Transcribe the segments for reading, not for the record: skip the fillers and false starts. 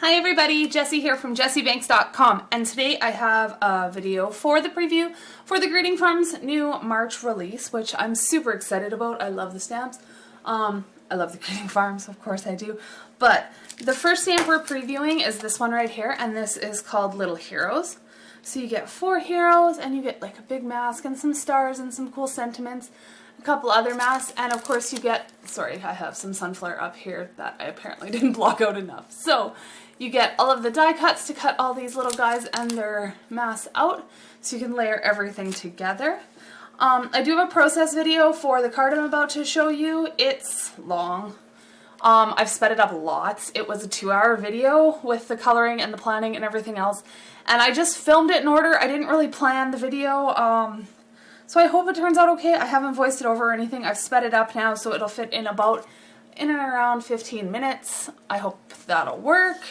Hi everybody, Jess-c here from jessiebanks.com, and today I have a video for the preview for the Greeting Farms new March release, which I'm super excited about. I love the stamps. I love the Greeting Farms, of course I do. But the first stamp we're previewing is this one right here, and this is called Little Heroes. So you get 4 heroes, and you get like a big mask and some stars and some cool sentiments, a couple other masks, and of course you get, sorry, I have some sunflower up here that I apparently didn't block out enough. So you get all of the die cuts to cut all these little guys and their masks out, so you can layer everything together. I do have a process video for the card I'm about to show you. It's long. I've sped it up lots. It was a 2-hour video with the coloring and the planning and everything else, and I just filmed it in order. I didn't really plan the video, so I hope it turns out okay. I haven't voiced it over or anything. I've sped it up now so it'll fit in and around 15 minutes. I hope that'll work.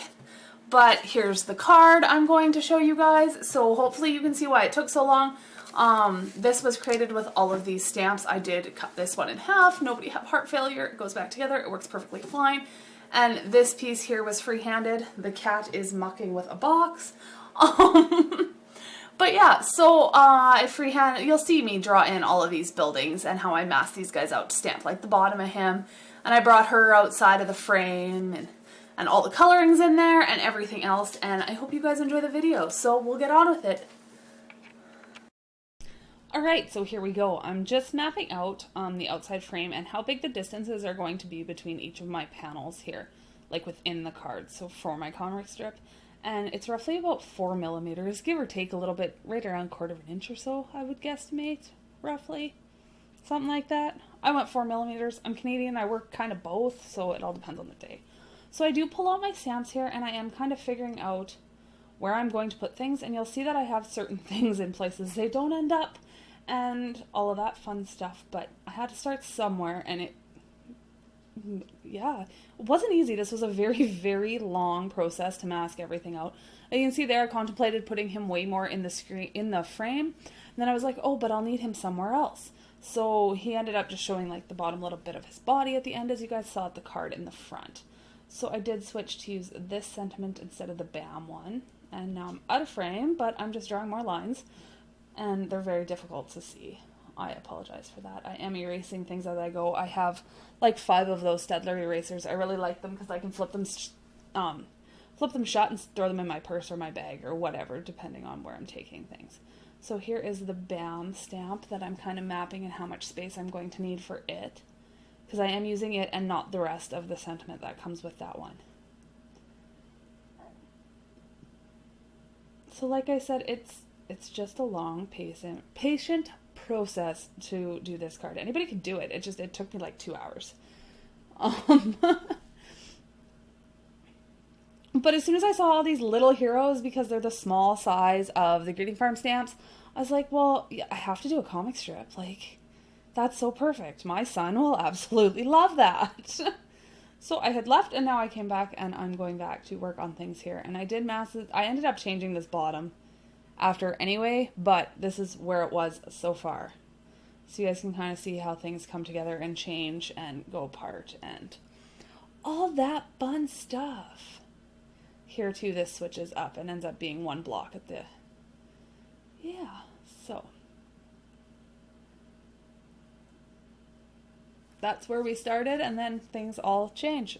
But here's the card I'm going to show you guys, so hopefully you can see why it took so long. This was created with all of these stamps. I did cut this one in half. Nobody have heart failure. It goes back together. It works perfectly fine. And this piece here was free-handed. The cat is mucking with a box. But yeah, so I freehand. You'll see me draw in all of these buildings and how I masked these guys out to stamp, like the bottom of him. And I brought her outside of the frame and all the colorings in there and everything else, and I hope you guys enjoy the video, so we'll get on with it. Alright, so here we go. I'm just mapping out the outside frame and how big the distances are going to be between each of my panels here, like within the card, so for my comic strip. And it's roughly about 4 millimeters, give or take a little bit, right around 1/4 inch or so, I would guesstimate, roughly. Something like that. I went 4 millimeters. I'm Canadian, I work kind of both, so it all depends on the day. So I do pull out my stamps here, and I am kind of figuring out where I'm going to put things, and you'll see that I have certain things in places they don't end up, and all of that fun stuff, but I had to start somewhere, and it wasn't easy. This was a very, very long process to mask everything out. And you can see there I contemplated putting him way more in the frame, and then I was like, oh, but I'll need him somewhere else. So he ended up just showing like the bottom little bit of his body at the end, as you guys saw at the card in the front. So I did switch to use this sentiment instead of the BAM one, and now I'm out of frame, but I'm just drawing more lines, and they're very difficult to see. I apologize for that. I am erasing things as I go. I have like 5 of those Staedtler erasers. I really like them because I can flip them shut and throw them in my purse or my bag or whatever, depending on where I'm taking things. So here is the BAM stamp that I'm kind of mapping and how much space I'm going to need for it, because I am using it and not the rest of the sentiment that comes with that one. So like I said, it's just a long, patient process to do this card. Anybody could do it. It took me like 2 hours. But as soon as I saw all these little heroes, because they're the small size of the Greeting Farm stamps, I was like, well, yeah, I have to do a comic strip. Like, that's so perfect. My son will absolutely love that. So I had left, and now I came back, and I'm going back to work on things here. And I did mask it. I ended up changing this bottom after anyway, but this is where it was so far. So you guys can kind of see how things come together and change and go apart and all that fun stuff. Here too, this switches up and ends up being one block at the... Yeah, so... That's where we started, and then things all change.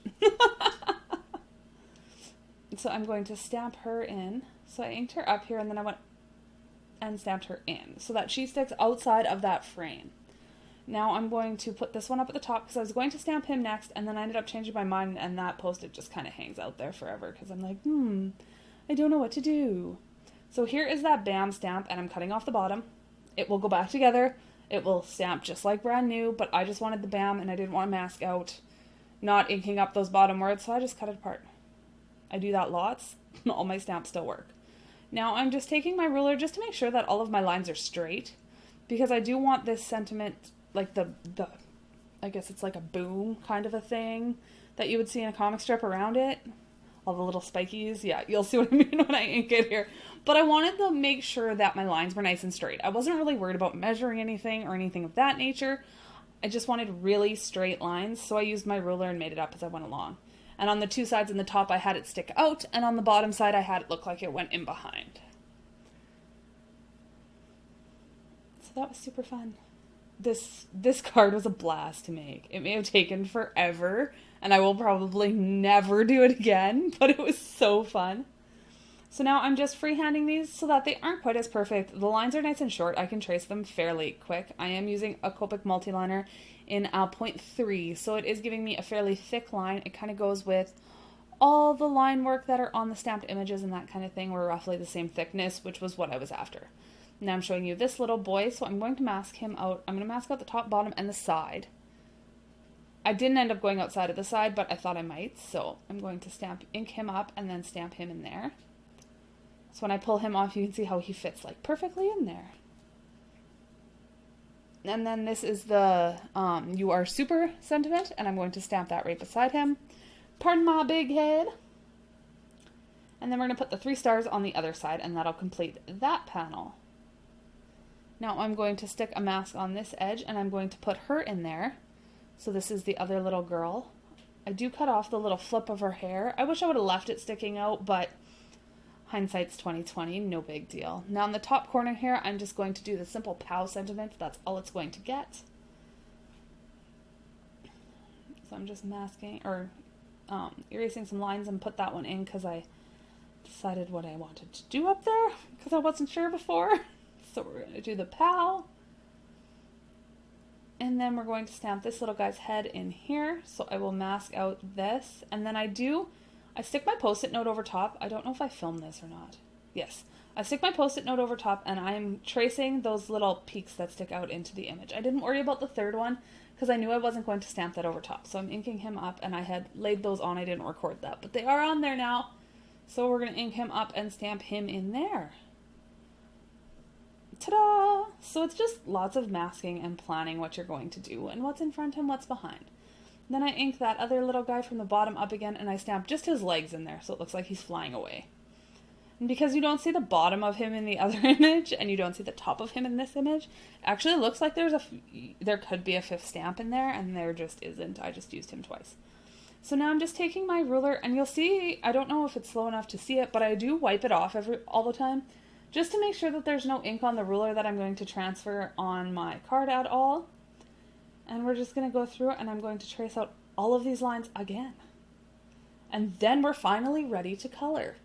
So I'm going to stamp her in. So I inked her up here, and then I went and stamped her in so that she sticks outside of that frame. Now I'm going to put this one up at the top because I was going to stamp him next, and then I ended up changing my mind, and that post-it just kind of hangs out there forever because I'm like, I don't know what to do. So here is that BAM stamp, and I'm cutting off the bottom. It will go back together. It will stamp just like brand new, but I just wanted the BAM, and I didn't want to mask out not inking up those bottom words, so I just cut it apart. I do that lots. All my stamps still work. Now I'm just taking my ruler just to make sure that all of my lines are straight, because I do want this sentiment, like the I guess it's like a boom kind of a thing that you would see in a comic strip around it. All the little spikies. Yeah, you'll see what I mean when I ink it here. But I wanted to make sure that my lines were nice and straight. I wasn't really worried about measuring anything or anything of that nature. I just wanted really straight lines, so I used my ruler and made it up as I went along. And on the two sides in the top, I had it stick out, and on the bottom side, I had it look like it went in behind. So that was super fun. This card was a blast to make. It may have taken forever, and I will probably never do it again, but it was so fun. So now I'm just freehanding these so that they aren't quite as perfect. The lines are nice and short. I can trace them fairly quick. I am using a Copic multiliner in 0.3, so it is giving me a fairly thick line. It kind of goes with all the line work that are on the stamped images and that kind of thing were roughly the same thickness, which was what I was after. Now I'm showing you this little boy, so I'm going to mask him out. I'm going to mask out the top, bottom, and the side. I didn't end up going outside of the side, but I thought I might, so I'm going to ink him up and then stamp him in there. So when I pull him off, you can see how he fits like perfectly in there. And then this is the "You Are Super" sentiment, and I'm going to stamp that right beside him. Pardon my big head. And then we're going to put the 3 stars on the other side, and that'll complete that panel. Now I'm going to stick a mask on this edge, and I'm going to put her in there. So this is the other little girl. I do cut off the little flip of her hair. I wish I would have left it sticking out, but hindsight's 2020, no big deal. Now in the top corner here, I'm just going to do the simple POW sentiment. That's all it's going to get. So I'm just masking, or erasing some lines and put that one in because I decided what I wanted to do up there because I wasn't sure before. So we're going to do the POW. And then we're going to stamp this little guy's head in here. So I will mask out this. And then I stick my Post-it note over top. I don't know if I filmed this or not. Yes. I stick my Post-it note over top and I'm tracing those little peaks that stick out into the image. I didn't worry about the third one because I knew I wasn't going to stamp that over top. So I'm inking him up and I had laid those on. I didn't record that, but they are on there now. So we're going to ink him up and stamp him in there. Ta-da! So it's just lots of masking and planning what you're going to do and what's in front and what's behind. Then I ink that other little guy from the bottom up again and I stamp just his legs in there so it looks like he's flying away. And because you don't see the bottom of him in the other image and you don't see the top of him in this image, it actually looks like there could be a 5th stamp in there and there just isn't. I just used him twice. So now I'm just taking my ruler and you'll see, I don't know if it's slow enough to see it, but I do wipe it off all the time just to make sure that there's no ink on the ruler that I'm going to transfer on my card at all. And we're just going to go through it and I'm going to trace out all of these lines again. And then we're finally ready to color.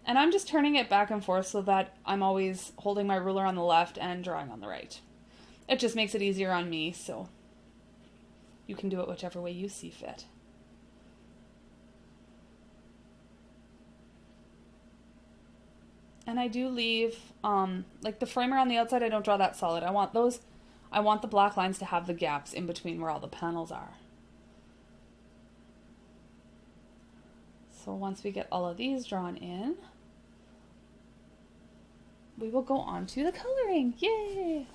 And I'm just turning it back and forth so that I'm always holding my ruler on the left and drawing on the right. It just makes it easier on me, so you can do it whichever way you see fit. And I do leave, like the framer on the outside, I don't draw that solid. I want the black lines to have the gaps in between where all the panels are. So once we get all of these drawn in, we will go on to the coloring. Yay!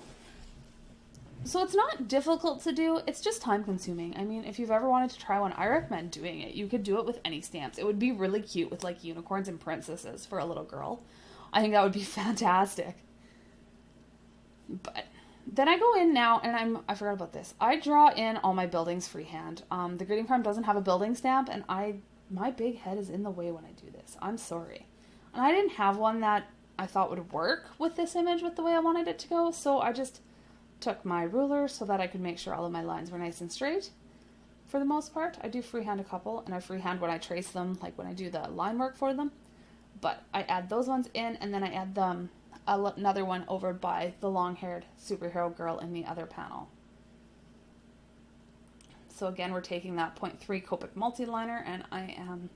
So it's not difficult to do, it's just time consuming. I mean, if you've ever wanted to try one, I recommend doing it. You could do it with any stamps. It would be really cute with like unicorns and princesses for a little girl. I think that would be fantastic. But then I go in now and I forgot about this. I draw in all my buildings freehand. The greeting farm doesn't have a building stamp and my big head is in the way when I do this. I'm sorry. And I didn't have one that I thought would work with this image with the way I wanted it to go. So I just took my ruler so that I could make sure all of my lines were nice and straight. For the most part, I do freehand a couple and I freehand when I trace them, like when I do the line work for them. But I add those ones in and then I add another one over by the long-haired superhero girl in the other panel. So again, we're taking that 0.3 Copic multiliner and I am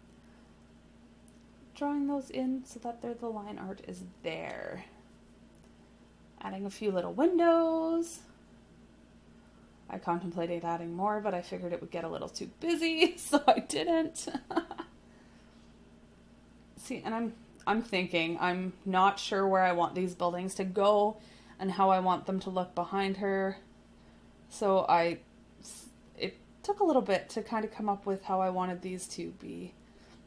drawing those in so that the line art is there. Adding a few little windows. I contemplated adding more, but I figured it would get a little too busy, so I didn't. See, and I'm thinking, I'm not sure where I want these buildings to go and how I want them to look behind her. So it took a little bit to kind of come up with how I wanted these to be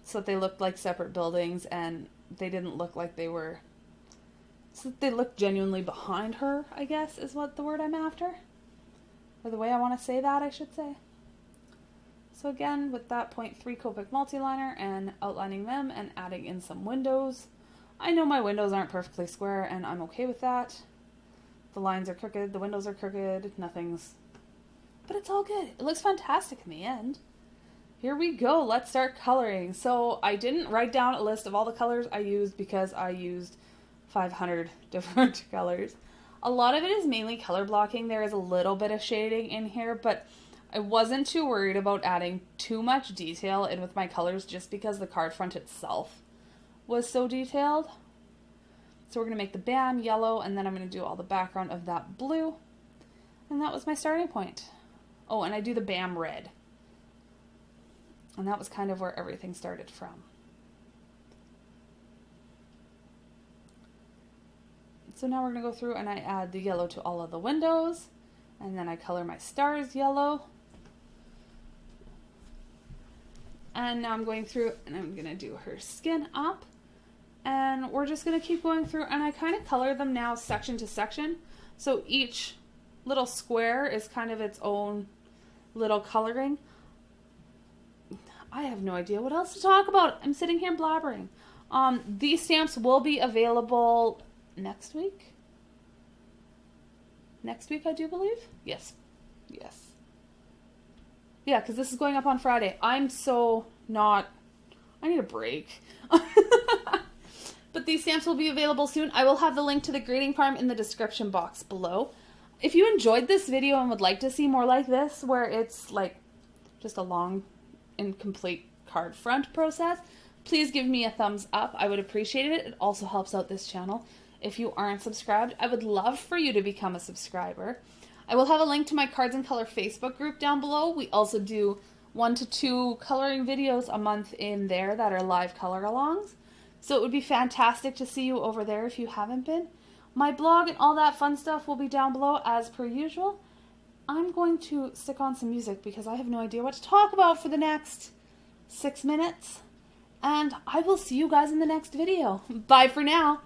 so that they looked like separate buildings and they didn't look like they were, so that they looked genuinely behind her, I guess is what the word I'm after. Or the way I want to say that, I should say. So again, with that 0.3 Copic multiliner and outlining them and adding in some windows. I know my windows aren't perfectly square and I'm okay with that. The lines are crooked, the windows are crooked, nothing's... But it's all good. It looks fantastic in the end. Here we go, let's start coloring. So I didn't write down a list of all the colors I used because I used 500 different colors. A lot of it is mainly color blocking. There is a little bit of shading in here, but I wasn't too worried about adding too much detail in with my colors just because the card front itself was so detailed. So we're going to make the BAM yellow, and then I'm going to do all the background of that blue. And that was my starting point. Oh, and I do the BAM red. And that was kind of where everything started from. So now we're going to go through and I add the yellow to all of the windows. And then I color my stars yellow. And now I'm going through and I'm going to do her skin up. And we're just going to keep going through. And I kind of color them now section to section. So each little square is kind of its own little coloring. I have no idea what else to talk about. I'm sitting here blabbering. These stamps will be available next week. Next week, I do believe. Yes. Yes. Yeah, because this is going up on Friday. I'm so not... I need a break. But these stamps will be available soon. I will have the link to the grading farm in the description box below. If you enjoyed this video and would like to see more like this, where it's like just a long and complete card front process, please give me a thumbs up. I would appreciate it. It also helps out this channel. If you aren't subscribed, I would love for you to become a subscriber. I will have a link to my Cards in Color Facebook group down below. We also do 1 to 2 coloring videos a month in there that are live color alongs. So it would be fantastic to see you over there if you haven't been. My blog and all that fun stuff will be down below as per usual. I'm going to stick on some music because I have no idea what to talk about for the next 6 minutes. And I will see you guys in the next video. Bye for now.